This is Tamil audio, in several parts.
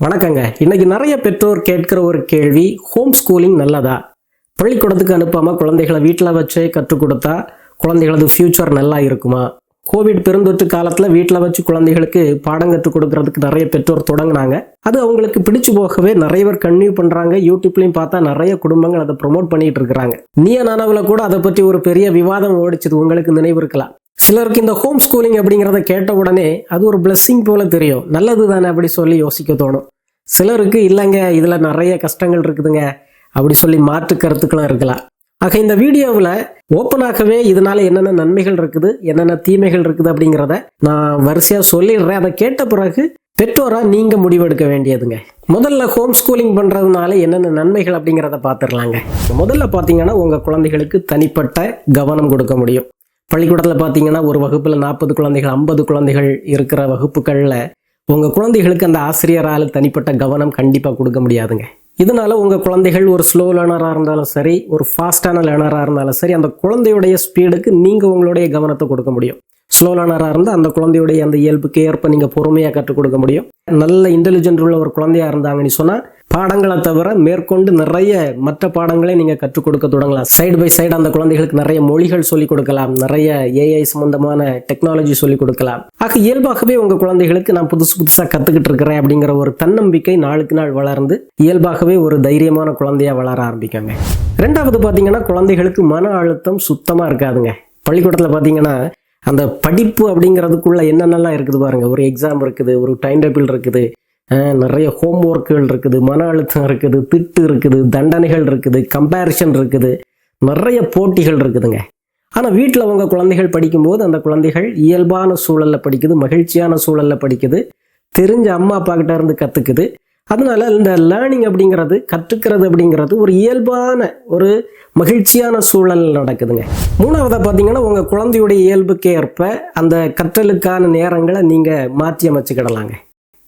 வணக்கங்க. இன்னைக்கு நிறைய பெற்றோர் கேட்கிற ஒரு கேள்வி, ஹோம் ஸ்கூலிங் நல்லதா? பள்ளிக்கூடத்துக்கு அனுப்பாம குழந்தைகளை வீட்டில் வச்சே கற்றுக் கொடுத்தா குழந்தைகளது ஃபியூச்சர் நல்லா இருக்குமா? கோவிட் பெருந்தொற்று காலத்தில் வீட்டில் வச்சு குழந்தைகளுக்கு பாடம் கற்றுக் கொடுக்கறதுக்கு நிறைய பெற்றோர் தொடங்கினாங்க. அது அவங்களுக்கு பிடிச்சு போகவே நிறைய பேர் கன்டினியூ பண்றாங்க. யூடியூப்லையும் பார்த்தா நிறைய குடும்பங்கள் அதை ப்ரொமோட் பண்ணிட்டு இருக்கிறாங்க. நீய நானாவில் கூட அதை பற்றி ஒரு பெரிய விவாதம் ஓடிச்சது, உங்களுக்கு நினைவு இருக்கலாம். சிலருக்கு இந்த ஹோம் ஸ்கூலிங் அப்படிங்கிறத கேட்ட உடனே அது ஒரு பிளெஸ்ஸிங் போல தெரியும், நல்லது தானே அப்படி சொல்லி யோசிக்க தோணும். சிலருக்கு இல்லைங்க, இதில் நிறைய கஷ்டங்கள் இருக்குதுங்க அப்படி சொல்லி மாற்று கருத்துக்களும் இருக்கலாம். ஆக இந்த வீடியோவில் ஓப்பனாகவே இதனால என்னென்ன நன்மைகள் இருக்குது, என்னென்ன தீமைகள் இருக்குது அப்படிங்கிறத நான் வரிசையாக சொல்லிடுறேன். அதை கேட்ட பிறகு பெற்றோராக நீங்கள் முடிவெடுக்க வேண்டியதுங்க. முதல்ல ஹோம் ஸ்கூலிங் பண்ணுறதுனால என்னென்ன நன்மைகள் அப்படிங்கிறத பார்த்துடலாங்க. முதல்ல பார்த்தீங்கன்னா உங்கள் குழந்தைகளுக்கு தனிப்பட்ட கவனம் கொடுக்க முடியும். பள்ளிக்கூடத்தில் பார்த்தீங்கன்னா ஒரு வகுப்பில் 40 குழந்தைகள் 50 குழந்தைகள் இருக்கிற வகுப்புகளில் உங்கள் குழந்தைகளுக்கு அந்த ஆசிரியரால் தனிப்பட்ட கவனம் கண்டிப்பாக கொடுக்க முடியாதுங்க. இதனால உங்கள் குழந்தைகள் ஒரு ஸ்லோ லேர்னராக இருந்தாலும் சரி, ஒரு ஃபாஸ்டான லேர்னராக இருந்தாலும் சரி, அந்த குழந்தையுடைய ஸ்பீடுக்கு நீங்கள் உங்களுடைய கவனத்தை கொடுக்க முடியும். ஸ்லோ லேர்னராக இருந்தால் அந்த குழந்தையுடைய அந்த இயல்புக்கு ஏற்ப நீங்கள் பொறுமையாக கற்றுக் கொடுக்க முடியும். நல்ல இன்டெலிஜென்ட் உள்ள ஒரு குழந்தையாக இருந்தாங்கன்னு சொன்னால் பாடங்களை தவிர மேற்கொண்டு நிறைய மற்ற பாடங்களை நீங்கள் கற்றுக் கொடுக்க தொடங்கலாம். சைடு பை சைடு அந்த குழந்தைகளுக்கு நிறைய மொழிகள் சொல்லிக் கொடுக்கலாம், நிறைய ஏஐ சம்பந்தமான டெக்னாலஜி சொல்லிக் கொடுக்கலாம். ஆக இயல்பாகவே உங்கள் குழந்தைகளுக்கு நான் புதுசாக கற்றுக்கிட்டு இருக்கிறேன் அப்படிங்கிற ஒரு தன்னம்பிக்கை நாளுக்கு நாள் வளர்ந்து இயல்பாகவே ஒரு தைரியமான குழந்தையா வளர ஆரம்பிக்காங்க. ரெண்டாவது பார்த்தீங்கன்னா குழந்தைகளுக்கு மன அழுத்தம் சுத்தமாக இருக்காதுங்க. பள்ளிக்கூடத்தில் பார்த்தீங்கன்னா அந்த படிப்பு அப்படிங்கிறதுக்குள்ள என்னென்னலாம் இருக்குது பாருங்க. ஒரு எக்ஸாம் இருக்குது, ஒரு டைம் டேபிள் இருக்குது, நிறைய ஹோம் ஒர்க்குகள் இருக்குது, மன அழுத்தம் இருக்குது, திட்டு இருக்குது, தண்டனைகள் இருக்குது, கம்பேரிஷன் இருக்குது, நிறைய போட்டிகள் இருக்குதுங்க. ஆனால் வீட்டில் உங்கள் குழந்தைகள் படிக்கும்போது அந்த குழந்தைகள் இயல்பான சூழலில் படிக்குது, மகிழ்ச்சியான சூழலில் படிக்குது, தெரிஞ்ச அம்மா அப்பா கிட்ட இருந்து கற்றுக்குது. அதனால இந்த லேர்னிங் அப்படிங்கிறது, கற்றுக்கிறது அப்படிங்கிறது ஒரு இயல்பான ஒரு மகிழ்ச்சியான சூழல் நடக்குதுங்க. மூணாவதாக பார்த்தீங்கன்னா உங்கள் குழந்தையுடைய இயல்புக்கு ஏற்ப அந்த கற்றலுக்கான நேரங்களை நீங்கள் மாற்றி அமைச்சுக்கிடலாங்க.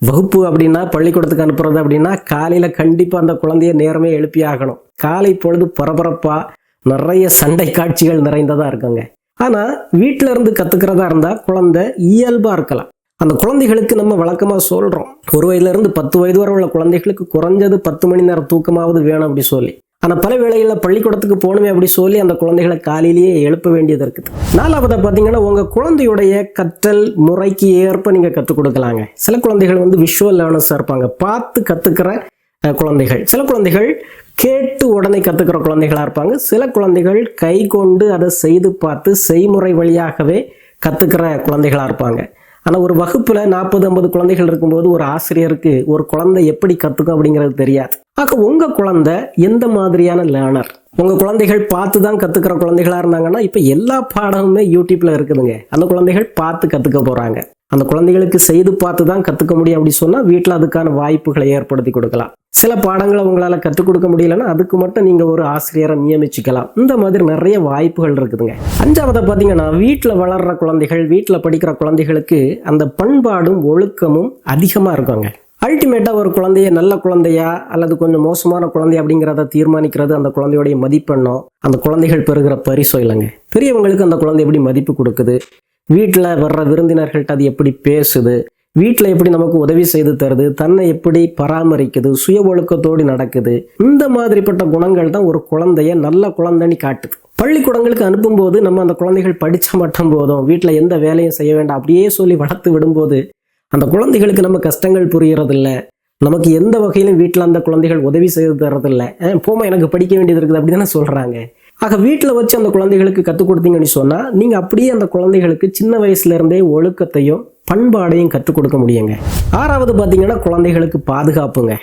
வகுப்பு அப்படின்னா, பள்ளிக்கூடத்துக்கு அனுப்புறது அப்படின்னா காலையில் கண்டிப்பாக அந்த குழந்தைய நேரமே எழுப்பி ஆகணும். காலை பொழுது பரபரப்பாக நிறைய சண்டை காட்சிகள் நிறைந்ததாக இருக்குங்க. ஆனால் வீட்டில் இருந்து கற்றுக்கிறதா இருந்தால் குழந்தை இயல்பாக இருக்கலாம். அந்த குழந்தைகளுக்கு நம்ம வழக்கமாக சொல்கிறோம், 1 வயதுலேருந்து 10 வயது வரை உள்ள குழந்தைகளுக்கு குறைஞ்சது 10 மணி நேரம் தூக்கமாவது வேணும் அப்படி சொல்லி. ஆனால் பல வேளைகளில் பள்ளிக்கூடத்துக்கு போகணுமே அப்படி சொல்லி அந்த குழந்தைகளை காலையிலேயே எழுப்ப வேண்டியது இருக்குது. நாலாவதாக பார்த்தீங்கன்னா உங்கள் குழந்தையுடைய கற்றல் முறைக்கு ஏற்ப நீங்கள் கற்றுக் கொடுக்கலாங்க. சில குழந்தைகள் விஷுவல் லேர்னர்ஸாக இருப்பாங்க, பார்த்து கற்றுக்கிற குழந்தைகள். சில குழந்தைகள் கேட்டு உடனே கற்றுக்கிற குழந்தைகளாக இருப்பாங்க. சில குழந்தைகள் கை கொண்டு அதை செய்து பார்த்து செய்முறை வழியாகவே கற்றுக்கிற குழந்தைகளாக இருப்பாங்க. ஆனால் ஒரு வகுப்பில் 40-50 குழந்தைகள் இருக்கும்போது ஒரு ஆசிரியருக்கு ஒரு குழந்தை எப்படி கற்றுக்கும் அப்படிங்கிறது தெரியாது. ஆக உங்கள் குழந்தை எந்த மாதிரியான லேர்னர்? உங்கள் குழந்தைகள் பார்த்து தான் கற்றுக்கிற குழந்தைகளாக இருந்தாங்கன்னா இப்போ எல்லா பாடமுமே யூடியூப்பில் இருக்குதுங்க. அந்த குழந்தைகள் பார்த்து கற்றுக்க போகிறாங்க. அந்த குழந்தைகளுக்கு செய்து பார்த்து தான் கற்றுக்க முடியும் அப்படி சொன்னால் வீட்டில் அதுக்கான வாய்ப்புகளை ஏற்படுத்தி கொடுக்கலாம். சில பாடங்களை உங்களால் கற்றுக் கொடுக்க முடியலன்னா அதுக்கு மட்டும் நீங்கள் ஒரு ஆசிரியரை நியமிச்சுக்கலாம். இந்த மாதிரி நிறைய வாய்ப்புகள் இருக்குதுங்க. அஞ்சாவதை பார்த்தீங்கன்னா வீட்டில் வளர்கிற குழந்தைகள், வீட்டில் படிக்கிற குழந்தைகளுக்கு அந்த பண்பாடும் ஒழுக்கமும் அதிகமாக இருக்குங்க. அல்டிமேட்டாக ஒரு குழந்தைய நல்ல குழந்தையா அல்லது கொஞ்சம் மோசமான குழந்தை அப்படிங்கிறத தீர்மானிக்கிறது அந்த குழந்தையுடைய மதிப்பெண்ணோ அந்த குழந்தைகள் பெறுகிற பரிசோ இல்லைங்க. பெரியவங்களுக்கு அந்த குழந்தை எப்படி மதிப்பு கொடுக்குது, வீட்டில் வர்ற விருந்தினர்கள்ட்ட அது எப்படி பேசுது, வீட்டில் எப்படி நமக்கு உதவி செய்து தருது, தன்னை எப்படி பராமரிக்குது, சுய ஒழுக்கத்தோடு நடக்குது, இந்த மாதிரிப்பட்ட குணங்கள் தான் ஒரு குழந்தைய நல்ல குழந்தைன்னு காட்டுது. பள்ளிக்கூடங்களுக்கு அனுப்பும்போது நம்ம அந்த குழந்தைகள் படித்த மட்டும் போதும், வீட்டில் எந்த வேலையும் செய்ய வேண்டாம் அப்படியே சொல்லி வளர்த்து விடும்போது அந்த குழந்தைகளுக்கு நம்ம கஷ்டங்கள் புரியறதில்ல, நமக்கு எந்த வகையிலும் வீட்டில் அந்த குழந்தைகள் உதவி செய்து தர்றதில்லை. போமா எனக்கு படிக்க வேண்டியது இருக்குது அப்படி தானே சொல்கிறாங்க. ஆக வீட்டில் வச்சு அந்த குழந்தைகளுக்கு கற்றுக் கொடுத்தீங்கன்னு சொன்னால் நீங்கள் அப்படியே அந்த குழந்தைகளுக்கு சின்ன வயசுலேருந்தே ஒழுக்கத்தையும் பண்பாடையும் கற்றுக் கொடுக்க முடியுங்க. ஆறாவது பார்த்தீங்கன்னா குழந்தைகளுக்கு பாதுகாப்புங்க.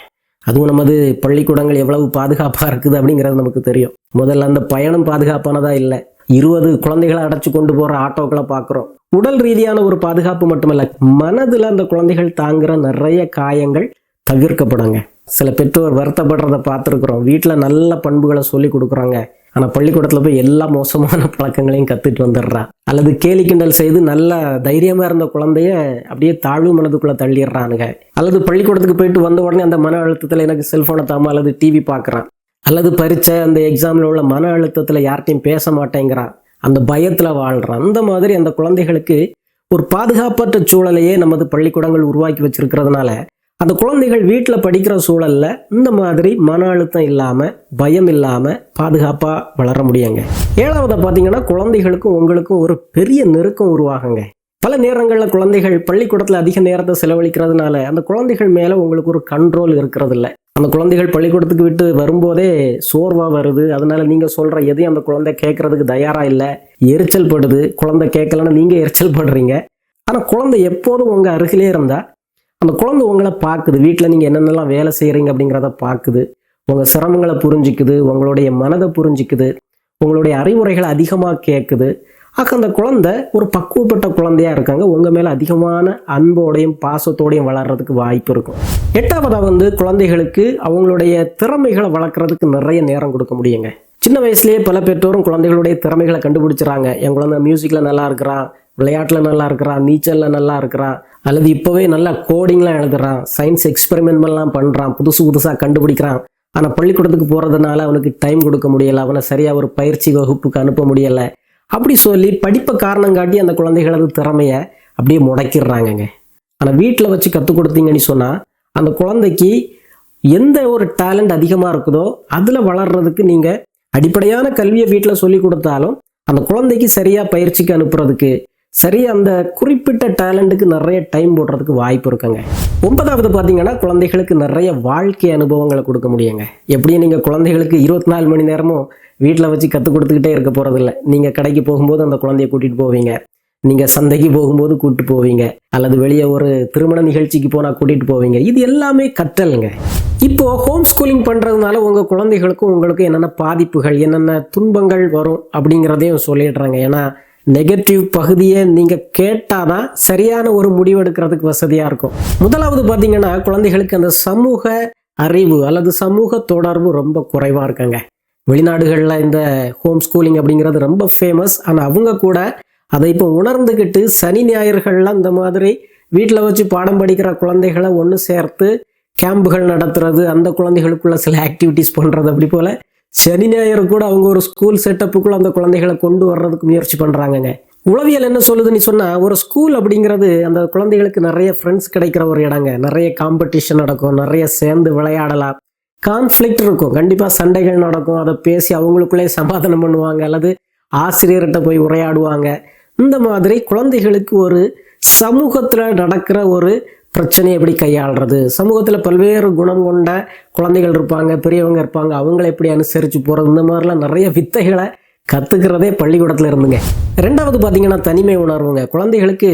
அதுவும் நமது பள்ளிக்கூடங்கள் எவ்வளவு பாதுகாப்பாக இருக்குது அப்படிங்கிறது நமக்கு தெரியும். முதல்ல அந்த பயணம் பாதுகாப்பானதா இல்லை, 20 குழந்தைகளை அடைச்சி கொண்டு போகிற ஆட்டோக்களை பார்க்குறோம். உடல் ரீதியான ஒரு பாதுகாப்பு மட்டுமல்ல, மனதில் அந்த குழந்தைகள் தாங்குகிற நிறைய காயங்கள் தவிர்க்கப்படுங்க. சில பெற்றோர் வருத்தப்படுறதை பார்த்துருக்குறோம். வீட்டில் நல்ல பண்புகளை சொல்லி கொடுக்குறாங்க, ஆனால் பள்ளிக்கூடத்தில் போய் எல்லா மோசமான பழக்கங்களையும் கற்றுட்டு வந்துடுறா. அல்லது கேலி கிண்டல் செய்து நல்ல தைரியமாக இருந்த குழந்தைய அப்படியே தாழ்வு மனதுக்குள்ளே தள்ளிடுறானுங்க. அல்லது பள்ளிக்கூடத்துக்கு போயிட்டு வந்த உடனே அந்த மன அழுத்தத்தில் எனக்கு செல்ஃபோனை தாமா அல்லது டிவி பார்க்குறான், அல்லது பரீட்சை அந்த எக்ஸாமில் உள்ள மன அழுத்தத்தில் யார்கிட்டையும் பேச மாட்டேங்கிறான், அந்த பயத்தில் வாழ்கிறான். அந்த மாதிரி அந்த குழந்தைகளுக்கு ஒரு பாதுகாப்பற்ற சூழலையே நமது பள்ளிக்கூடங்கள் உருவாக்கி வச்சிருக்கிறதுனால அந்த குழந்தைகள் வீட்டில் படிக்கிற சூழல்ல இந்த மாதிரி மன அழுத்தம் இல்லாமல் பயம் இல்லாமல் பாதுகாப்பாக வளர முடியுங்க. 7வது பார்த்தீங்கன்னா குழந்தைகளுக்கும் உங்களுக்கும் ஒரு பெரிய நெருக்கம் உருவாகுங்க. பல நேரங்களில் குழந்தைகள் பள்ளிக்கூடத்தில் அதிக நேரத்தை செலவழிக்கிறதுனால அந்த குழந்தைகள் மேலே உங்களுக்கு ஒரு கண்ட்ரோல் இருக்கிறது இல்லை. அந்த குழந்தைகள் பள்ளிக்கூடத்துக்கு விட்டு வரும்போதே சோர்வாக வருது. அதனால நீங்கள் சொல்கிற எதையும் அந்த குழந்தை கேட்கறதுக்கு தயாராக இல்லை, எரிச்சல் படுது. குழந்தை கேட்கலன்னா நீங்கள் எரிச்சல் படுறீங்க. ஆனால் குழந்தை எப்போதும் உங்கள் அருகிலே இருந்தால் அந்த குழந்தை உங்களை பார்க்குது. வீட்டில் நீங்கள் என்னென்னலாம் வேலை செய்கிறீங்க அப்படிங்கிறத பார்க்குது. உங்கள் சிரமங்களை புரிஞ்சிக்குது, உங்களுடைய மனதை புரிஞ்சிக்குது, உங்களுடைய அறிவுரைகளை அதிகமாக கேட்குது. ஆக அந்த குழந்தை ஒரு பக்குவப்பட்ட குழந்தையா இருக்காங்க. உங்கள் மேலே அதிகமான அன்போடையும் பாசத்தோடையும் வளர்கிறதுக்கு வாய்ப்பு இருக்கும். 8வது குழந்தைகளுக்கு அவங்களுடைய திறமைகளை வளர்க்குறதுக்கு நிறைய நேரம் கொடுக்க முடியுங்க. சின்ன வயசுலேயே பல பெற்றோரும் குழந்தைகளுடைய திறமைகளை கண்டுபிடிச்சிடறாங்க. என் குழந்தை மியூசிக்கில் நல்லா இருக்கிறான், விளையாட்டில் நல்லா இருக்கிறான், நீச்சலில் நல்லா இருக்கிறான், அல்லது இப்போவே நல்லா கோடிங்லாம் எழுதுறான், சயின்ஸ் எக்ஸ்பெரிமெண்ட்லாம் பண்ணுறான், புதுசாக கண்டுபிடிக்கிறான். ஆனால் பள்ளிக்கூடத்துக்கு போகிறதுனால அவனுக்கு டைம் கொடுக்க முடியலை, அவனை சரியாக ஒரு பயிற்சி வகுப்புக்கு அனுப்ப முடியலை அப்படி சொல்லி படிப்பை காரணம் காட்டி அந்த குழந்தைகளது திறமையை அப்படியே முடக்கிடுறாங்கங்க. ஆனால் வீட்டில் வச்சு கற்றுக் கொடுத்தீங்கன்னு சொன்னால் அந்த குழந்தைக்கு எந்த ஒரு டேலண்ட் அதிகமாக இருக்குதோ அதில் வளர்கிறதுக்கு நீங்கள் அடிப்படையான கல்வியை வீட்டில் சொல்லி கொடுத்தாலும் அந்த குழந்தைக்கு சரியாக பயிற்சிக்கு அனுப்புறதுக்கு சரியாக அந்த குறிப்பிட்ட டேலண்ட்டுக்கு நிறைய டைம் போடுறதுக்கு வாய்ப்பு இருக்குங்க. 9வது பார்த்தீங்கன்னா குழந்தைகளுக்கு நிறைய வாழ்க்கை அனுபவங்களை கொடுக்க முடியுங்க. எப்படியும் நீங்கள் குழந்தைகளுக்கு 24 மணி நேரமும் வீட்டில் வச்சு கற்றுக் கொடுத்துக்கிட்டே இருக்க போகிறதில்ல. நீங்கள் கடைக்கு போகும்போது அந்த குழந்தைய கூட்டிகிட்டு போவீங்க, நீங்கள் சந்தைக்கு போகும்போது கூப்பிட்டு போவீங்க, அல்லது வெளியே ஒரு திருமண நிகழ்ச்சிக்கு போனால் கூட்டிகிட்டு போவீங்க. இது எல்லாமே கற்றலுங்க. இப்போது ஹோம் ஸ்கூலிங் பண்ணுறதுனால உங்கள் குழந்தைகளுக்கும் உங்களுக்கும் என்னென்ன பாதிப்புகள், என்னென்ன துன்பங்கள் வரும் அப்படிங்கிறதையும் சொல்லிடுறாங்க. ஏன்னா நெகட்டிவ் பகுதியை நீங்கள் கேட்டால் தான் சரியான ஒரு முடிவு எடுக்கிறதுக்கு வசதியாக இருக்கும். முதலாவது பார்த்தீங்கன்னா குழந்தைகளுக்கு அந்த சமூக அறிவு அல்லது சமூக தொடர்பு ரொம்ப குறைவாக இருக்குங்க. வெளிநாடுகளில் இந்த ஹோம் ஸ்கூலிங் அப்படிங்கிறது ரொம்ப ஃபேமஸ். ஆனால் அவங்க கூட அதை இப்போ உணர்ந்துக்கிட்டு சனி ஞாயிறுகள்லாம் இந்த மாதிரி வீட்டில் வச்சு பாடம் படிக்கிற குழந்தைகளை ஒன்று சேர்த்து கேம்புகள் நடத்துறது, அந்த குழந்தைகளுக்குள்ள சில ஆக்டிவிட்டீஸ் பண்ணுறது, அப்படி போல் சனி ஞாயிறு கூட அவங்க ஒரு ஸ்கூல் செட்டப்புக்குள்ள அந்த குழந்தைகளை கொண்டு வர்றதுக்கு முயற்சி பண்ணுறாங்கங்க. உளவியல் என்ன சொல்லுதுன்னு சொன்னால் ஒரு ஸ்கூல் அப்படிங்கிறது அந்த குழந்தைகளுக்கு நிறைய ஃப்ரெண்ட்ஸ் கிடைக்கிற ஒரு இடங்க. நிறைய காம்படிஷன் நடக்கும், நிறைய சேர்ந்து விளையாடலாம், கான்ஃப்ளிக்ட் இருக்கும், கண்டிப்பாக சண்டைகள் நடக்கும். அதை பேசி அவங்களுக்குள்ளே சமாதானம் பண்ணுவாங்க, அல்லது ஆசிரியர்கிட்ட போய் உரையாடுவாங்க. இந்த மாதிரி குழந்தைகளுக்கு ஒரு சமூகத்தில் நடக்கிற ஒரு பிரச்சனையை எப்படி கையாளுறது, சமூகத்தில் பல்வேறு குணம் கொண்ட குழந்தைகள் இருப்பாங்க, பெரியவங்க இருப்பாங்க, அவங்களை எப்படி அனுசரித்து போகிறது, இந்த மாதிரிலாம் நிறைய வித்தைகளை கற்றுக்கிறதே பள்ளிக்கூடத்தில் இருந்துங்க. 2வது பார்த்தீங்கன்னா தனிமை உணர்வுங்க. குழந்தைகளுக்கு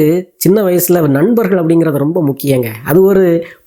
சின்ன வயசில் நண்பர்கள் அப்படிங்கிறது ரொம்ப முக்கியங்க. அது ஒரு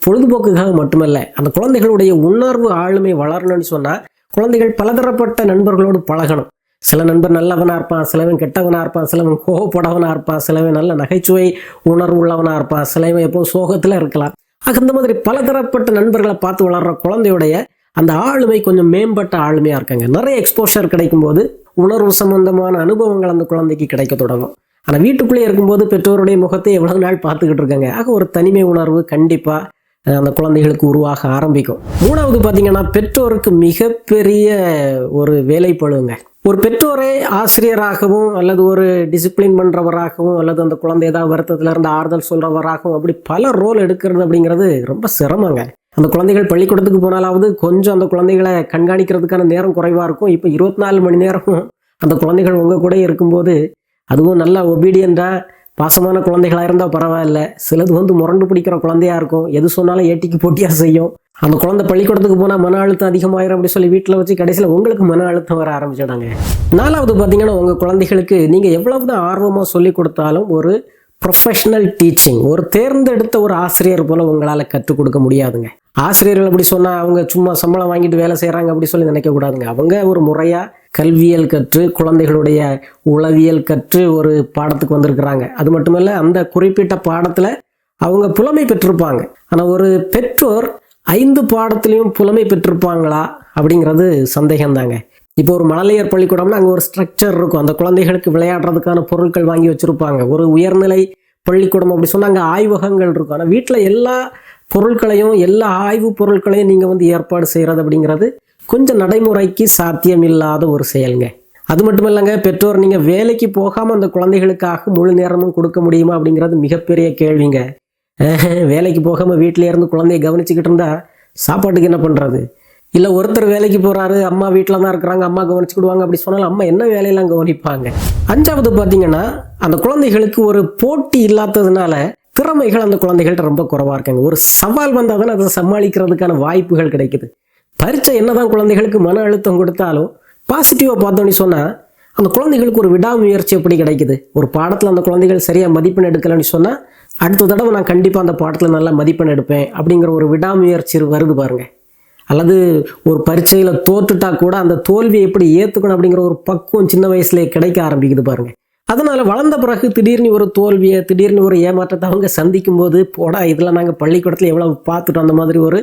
பொழுதுபோக்குக்காக மட்டுமல்ல, அந்த குழந்தைகளுடைய உணர்வு ஆளுமை வளரணும்னு சொன்னால் குழந்தைகள் பலதரப்பட்ட நண்பர்களோடு பழகணும். சில நண்பர் நல்லவனாக இருப்பான், சிலவன் கெட்டவனாக இருப்பான், சிலவன் கோவப்படவனாக இருப்பான், சிலவன் நல்ல நகைச்சுவை உணர்வு உள்ளவனாக இருப்பான், சிலவன் எப்போது சோகத்தில் இருக்கலாம். ஆக இந்த மாதிரி பலதரப்பட்ட நண்பர்களை பார்த்து வளர்கிற குழந்தையுடைய அந்த ஆளுமை கொஞ்சம் மேம்பட்ட ஆளுமையாக இருக்காங்க. நிறைய எக்ஸ்போஷர் கிடைக்கும்போது உணர்வு சம்பந்தமான அனுபவங்கள் அந்த குழந்தைக்கு கிடைக்க தொடங்கும். ஆனால் வீட்டுக்குள்ளேயே இருக்கும்போது பெற்றோருடைய முகத்தை எவ்வளவு நாள் பார்த்துக்கிட்டு இருக்காங்க. ஆக ஒரு தனிமை உணர்வு கண்டிப்பாக அந்த குழந்தைகளுக்கு உருவாக ஆரம்பிக்கும். 3வது பார்த்தீங்கன்னா பெற்றோருக்கு மிகப்பெரிய ஒரு வேலைப்பளுங்க. ஒரு பெற்றோரை ஆசிரியராகவும் அல்லது ஒரு டிசிப்ளின் பண்ணுறவராகவும் அல்லது அந்த குழந்தை ஏதாவது வருத்தத்தில் இருந்து ஆறுதல் சொல்கிறவராகவும் அப்படி பல ரோல் எடுக்கிறது அப்படிங்கிறது ரொம்ப சிரமங்க. அந்த குழந்தைகள் பள்ளிக்கூடத்துக்கு போனாலாவது கொஞ்சம் அந்த குழந்தைகளை கண்காணிக்கிறதுக்கான நேரம் குறைவாக இருக்கும். இப்போ 24 மணி நேரமும் அந்த குழந்தைகள் உங்கள் கூட இருக்கும்போது, அதுவும் நல்லா ஒபீடியண்டாக பாசமான குழந்தைகளாக இருந்தால் பரவாயில்ல, சிலது முரண்டு பிடிக்கிற குழந்தையாக இருக்கும், எது சொன்னாலும் ஏட்டிக்கு போட்டியாக செய்யும். அந்த குழந்தை பள்ளிக்கூடத்துக்கு போனால் மன அழுத்தம் அதிகமாயிரும் அப்படி சொல்லி வீட்டில் வச்சு கடைசியில் உங்களுக்கு மன அழுத்தம் வர ஆரம்பிச்சிடாங்க. 4வது பார்த்தீங்கன்னா உங்கள் குழந்தைகளுக்கு நீங்கள் எவ்வளவு தான் ஆர்வமாக சொல்லி கொடுத்தாலும் ஒரு ப்ரொஃபஷனல் டீச்சிங், ஒரு தேர்ந்தெடுத்த ஒரு ஆசிரியர் போல் உங்களால் கற்றுக் கொடுக்க முடியாதுங்க. ஆசிரியர்கள் அப்படி சொன்னால் அவங்க சும்மா சம்பளம் வாங்கிட்டு வேலை செய்கிறாங்க அப்படி சொல்லி நினைக்கக்கூடாதுங்க. அவங்க ஒரு முறையாக கல்வியல் கற்று குழந்தைகளுடைய உளவியல் கற்று ஒரு பாடத்துக்கு வந்திருக்கிறாங்க. அது மட்டுமல்ல, அந்த குறிப்பிட்ட பாடத்தில் அவங்க புலமை பெற்றிருப்பாங்க. ஆனால் ஒரு பெற்றோர் 5 பாடத்துலையும் புலமை பெற்றிருப்பாங்களா அப்படிங்கிறது சந்தேகம்தாங்க. இப்போ ஒரு மழலையர் பள்ளிக்கூடம்னா அங்கே ஒரு ஸ்ட்ரக்சர் இருக்கும், அந்த குழந்தைகளுக்கு விளையாடுறதுக்கான பொருட்கள் வாங்கி வச்சுருப்பாங்க. ஒரு உயர்நிலை பள்ளிக்கூடம் அப்படி சொன்னால் அங்கே ஆய்வகங்கள் இருக்கும். ஆனால் வீட்டில் எல்லா பொருட்களையும் எல்லா ஆய்வு பொருட்களையும் நீங்கள் ஏற்பாடு செய்கிறது அப்படிங்கிறது கொஞ்சம் நடைமுறைக்கு சாத்தியம் இல்லாத ஒரு செயலுங்க. அது மட்டும் இல்லைங்க, பெற்றோர் நீங்கள் வேலைக்கு போகாமல் அந்த குழந்தைகளுக்காக முழு நேரமும் கொடுக்க முடியுமா அப்படிங்கிறது மிகப்பெரிய கேள்விங்க. வேலைக்கு போகாமல் வீட்டிலே இருந்து குழந்தைய கவனிச்சுக்கிட்டு இருந்தா சாப்பாட்டுக்கு என்ன பண்ணுறது? இல்லை ஒருத்தர் வேலைக்கு போகிறாரு, அம்மா வீட்டில் தான் இருக்கிறாங்க, அம்மா கவனிச்சுக்கிடுவாங்க அப்படி சொன்னாலும் அம்மா என்ன வேலையெல்லாம் கவனிப்பாங்க? 5வது பார்த்தீங்கன்னா, அந்த குழந்தைகளுக்கு ஒரு போட்டி இல்லாததுனால திறமைகள் அந்த குழந்தைகள்கிட்ட ரொம்ப குறைவாக இருக்காங்க. ஒரு சவால் வந்தால் தானே அதை சமாளிக்கிறதுக்கான வாய்ப்புகள் கிடைக்குது. பரீட்சை என்னதான் குழந்தைகளுக்கு மன அழுத்தம் கொடுத்தாலும் பாசிட்டிவாக பார்த்தோன்னு சொன்னால் அந்த குழந்தைகளுக்கு ஒரு விடாமுயற்சி எப்படி கிடைக்குது? ஒரு பாடத்தில் அந்த குழந்தைகள் சரியாக மதிப்பெண் எடுக்கலைன்னு சொன்னால் அடுத்த தடவை நான் கண்டிப்பாக அந்த பாடத்தில் நல்லா மதிப்பெண் எடுப்பேன் அப்படிங்கிற ஒரு விடாமுயற்சி வருது பாருங்க. அல்லது ஒரு பரீட்சையில் தோற்றுட்டா கூட அந்த தோல்வியை எப்படி ஏற்றுக்கணும் அப்படிங்கிற ஒரு பக்குவம் சின்ன வயசுலேயே கிடைக்க ஆரம்பிக்குது பாருங்க. அதனால் வளர்ந்த பிறகு திடீர்னு ஒரு தோல்வியை, திடீர்னு ஒரு ஏமாற்றத்தை அவங்க சந்திக்கும் போது, போடா இதெல்லாம் நாங்கள் பள்ளிக்கூடத்தில் எவ்வளோ பார்த்துட்டோம், அந்த மாதிரி ஒரு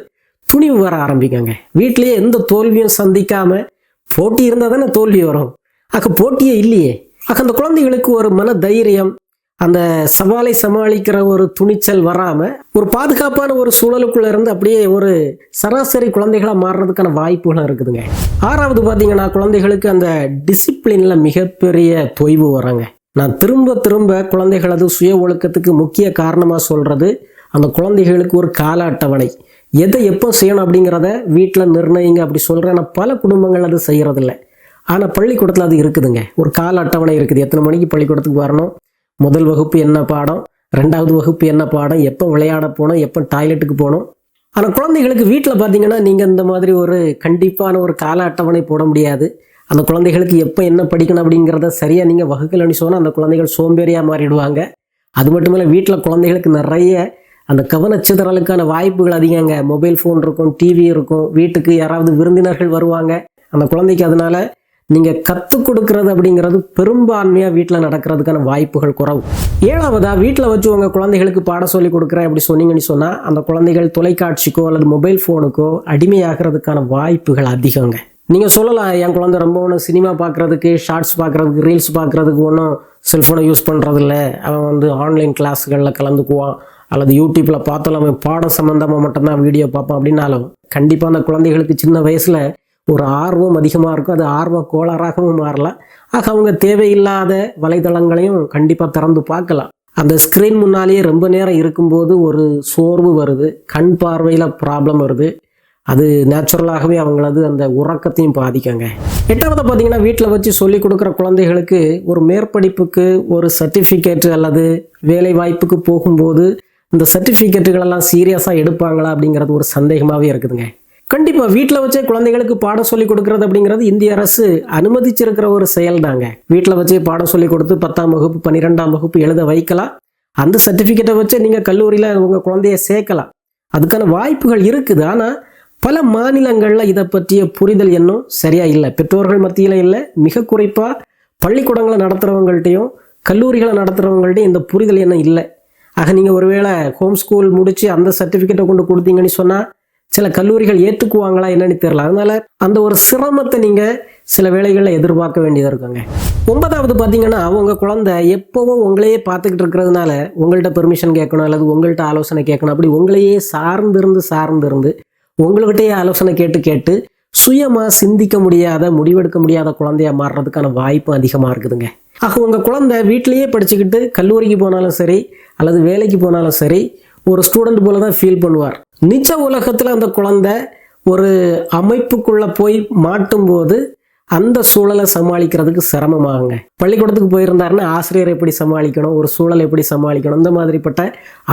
துணிவு வர ஆரம்பிக்காங்க. வீட்லேயே எந்த தோல்வியும் சந்திக்காமல் போட்டி இருந்தால் தானே தோல்வி வரும். ஆக போட்டியே இல்லையே. ஆக அந்த குழந்தைகளுக்கு ஒரு மன தைரியம், அந்த சவாலை சமாளிக்கிற ஒரு துணிச்சல் வராமல் ஒரு பாதுகாப்பான ஒரு சூழலுக்குள்ளே இருந்து அப்படியே ஒரு சராசரி குழந்தைகளாக மாறுறதுக்கான வாய்ப்புகளும் இருக்குதுங்க. 6வது பார்த்தீங்கன்னா, குழந்தைகளுக்கு அந்த டிசிப்ளினில் மிகப்பெரிய தொய்வு வராங்க. நான் திரும்ப திரும்ப குழந்தைகளது சுய ஒழுக்கத்துக்கு முக்கிய காரணமாக சொல்கிறது, அந்த குழந்தைகளுக்கு ஒரு கால அட்டவணை, எதை எப்போ செய்யணும் அப்படிங்கிறத வீட்டில் நிர்ணயிங்க அப்படி சொல்கிறேன். ஆனால் பல குடும்பங்கள் அது செய்கிறதில்ல. ஆனால் பள்ளிக்கூடத்தில் அது இருக்குதுங்க. ஒரு கால அட்டவணை இருக்குது. எத்தனை மணிக்கு பள்ளிக்கூடத்துக்கு வரணும், முதல் வகுப்பு என்ன பாடம், 2வது வகுப்பு என்ன பாடம், எப்போ விளையாட போகணும், எப்போ டாய்லெட்டுக்கு போகணும். ஆனால் குழந்தைகளுக்கு வீட்டில் பார்த்தீங்கன்னா நீங்கள் இந்த மாதிரி ஒரு கண்டிப்பான ஒரு கால அட்டவணை போட முடியாது. அந்த குழந்தைகளுக்கு எப்போ என்ன படிக்கணும் அப்படிங்கிறத சரியாக நீங்கள் வகுக்கலைன்னு சொன்னால் அந்த குழந்தைகள் சோம்பேறியாக மாறிடுவாங்க. அது மட்டும் இல்லை, வீட்டில் குழந்தைகளுக்கு நிறைய அந்த கவனச்சிதறலுக்கான வாய்ப்புகள் அதிகங்க. மொபைல் ஃபோன் இருக்கும், டிவி இருக்கும், வீட்டுக்கு யாராவது விருந்தினர்கள் வருவாங்க. அந்த குழந்தைக்கு அதனால் நீங்கள் கற்றுக் கொடுக்கறது அப்படிங்கிறது பெரும்பான்மையாக வீட்டில் நடக்கிறதுக்கான வாய்ப்புகள் குறைவு. 7வதாக, வீட்டில் வச்சு உங்கள் குழந்தைகளுக்கு பாடம் சொல்லி கொடுக்குறேன் அப்படி சொன்னீங்கன்னு சொன்னால் அந்த குழந்தைகள் தொலைக்காட்சிக்கோ அல்லது மொபைல் ஃபோனுக்கோ அடிமையாகிறதுக்கான வாய்ப்புகள் அதிகங்க. நீங்கள் சொல்லலாம், என் குழந்தை ரொம்ப ஒன்றும் சினிமா பார்க்குறதுக்கு, ஷார்ட்ஸ் பார்க்குறதுக்கு, ரீல்ஸ் பார்க்குறதுக்கு ஒன்றும் செல்ஃபோனை யூஸ் பண்ணுறதில்ல, அவன் ஆன்லைன் கிளாஸுகளில் கலந்துக்குவான் அல்லது யூடியூப்பில் பார்த்தாலும் அவன் பாடம் சம்மந்தமாக மட்டும்தான் வீடியோ பார்ப்பான் அப்படின்னாலும் கண்டிப்பாக அந்த குழந்தைகளுக்கு சின்ன வயசில் ஒரு ஆர்வம் அதிகமாக இருக்கும். அது ஆர்வ கோளாறாகவும் மாறலாம். ஆக அவங்க தேவையில்லாத வலைதளங்களையும் கண்டிப்பாக திறந்து பார்க்கலாம். அந்த ஸ்க்ரீன் முன்னாலேயே ரொம்ப நேரம் இருக்கும்போது ஒரு சோர்வு வருது, கண் பார்வையில் ப்ராப்ளம் வருது. அது நேச்சுரலாகவே அவங்களது அந்த உறக்கத்தையும் பாதிக்கங்க. 8வது பார்த்தீங்கன்னா, வீட்டில் வச்சு சொல்லிக் கொடுக்குற குழந்தைகளுக்கு ஒரு மேற்படிப்புக்கு ஒரு சர்டிஃபிகேட் அல்லது வேலை வாய்ப்புக்கு போகும்போது இந்த சர்டிஃபிகேட்டுகளெல்லாம் சீரியஸாக எடுப்பாங்களா அப்படிங்கிறது ஒரு சந்தேகமாகவே இருக்குதுங்க. கண்டிப்பாக வீட்டில் வச்சே குழந்தைகளுக்கு பாடம் சொல்லி கொடுக்கறது அப்படிங்கிறது இந்திய அரசு அனுமதிச்சிருக்கிற ஒரு செயல் தாங்க. வீட்டில் வச்சே பாடம் சொல்லி கொடுத்து 10ஆம் வகுப்பு 12ஆம் வகுப்பு எழுத வைக்கலாம். அந்த சர்டிஃபிகேட்டை வச்சு நீங்கள் கல்லூரியில் உங்கள் குழந்தைய சேர்க்கலாம். அதுக்கான வாய்ப்புகள் இருக்குது. ஆனால் பல மாநிலங்களில் இதை பற்றிய புரிதல் இன்னும் சரியாக இல்லை. பெற்றோர்கள் மத்தியில் இல்லை, மிக குறிப்பாக பள்ளிக்கூடங்களை நடத்துகிறவங்கள்ட்டையும் கல்லூரிகளை நடத்துகிறவங்கள்ட்டையும் இந்த புரிதல் இன்னும் இல்லை. ஆக நீங்கள் ஒருவேளை ஹோம் ஸ்கூல் முடித்து அந்த சர்டிஃபிகேட்டை கொண்டு கொடுத்தீங்கன்னு சொன்னால் சில கல்லூரிகள் ஏற்றுக்குவாங்களா என்னன்னு தெரியல. அதனால் அந்த ஒரு சிரமத்தை நீங்கள் சில வேளைகளில் எதிர்பார்க்க வேண்டியதாக இருக்குங்க. 9வது பார்த்தீங்கன்னா, அவங்க குழந்தை எப்போவும் உங்களையே பார்த்துக்கிட்டு இருக்கிறதுனால உங்கள்கிட்ட பெர்மிஷன் கேட்கணும் அல்லது உங்கள்கிட்ட ஆலோசனை கேட்கணும், அப்படி உங்களையே சார்ந்திருந்து உங்கள்கிட்டயே ஆலோசனை கேட்டு சுயமாக சிந்திக்க முடியாத, முடிவெடுக்க முடியாத குழந்தையாக மாறுறதுக்கான வாய்ப்பு அதிகமாக இருக்குதுங்க. ஆக உங்கள் குழந்தை வீட்டிலையே படிச்சுக்கிட்டு கல்லூரிக்கு போனாலும் சரி அல்லது வேலைக்கு போனாலும் சரி ஒரு ஸ்டூடெண்ட் போல தான் ஃபீல் பண்ணுவார். நிஜ உலகத்தில் அந்த குழந்தை ஒரு அமைப்புக்குள்ளே போய் மாட்டும்போது அந்த சூழலை சமாளிக்கிறதுக்கு சிரமமாகுங்க. பள்ளிக்கூடத்துக்கு போயிருந்தாருன்னா ஆசிரியரை எப்படி சமாளிக்கணும், ஒரு சூழலை எப்படி சமாளிக்கணும், இந்த மாதிரிப்பட்ட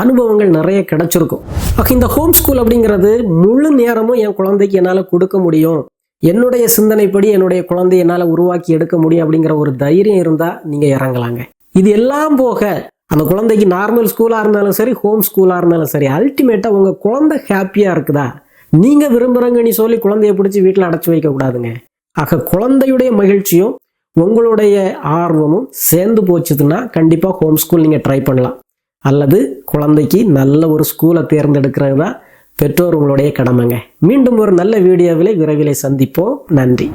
அனுபவங்கள் நிறைய கிடைச்சிருக்கும். இந்த ஹோம் ஸ்கூல் அப்படிங்கிறது முழு நேரமும் என் குழந்தைக்கு என்னால் கொடுக்க முடியும், என்னுடைய சிந்தனைப்படி என்னுடைய குழந்தைய என்னால் உருவாக்கி எடுக்க முடியும் அப்படிங்கிற ஒரு தைரியம் இருந்தால் நீங்கள் இறங்கலாங்க. இது எல்லாம் போக அந்த குழந்தைக்கு நார்மல் ஸ்கூலாக இருந்தாலும் சரி, ஹோம் ஸ்கூலாக இருந்தாலும் சரி, அல்டிமேட்டாக உங்கள் குழந்தை ஹாப்பியாக இருக்குதா, நீங்கள் விரும்புகிறங்கன்னு சொல்லி குழந்தைய பிடிச்சி வீட்டில் அடைச்சி வைக்கக்கூடாதுங்க. ஆக குழந்தையுடைய மகிழ்ச்சியும் உங்களுடைய ஆர்வமும் சேர்ந்து போச்சுதுன்னா கண்டிப்பாக ஹோம் ஸ்கூல் நீங்கள் ட்ரை பண்ணலாம். அல்லது குழந்தைக்கு நல்ல ஒரு ஸ்கூலை தேர்ந்தெடுக்கிறது தான் பெற்றோர் உங்களுடைய கடமைங்க. மீண்டும் ஒரு நல்ல வீடியோவில் விரைவில் சந்திப்போம். நன்றி.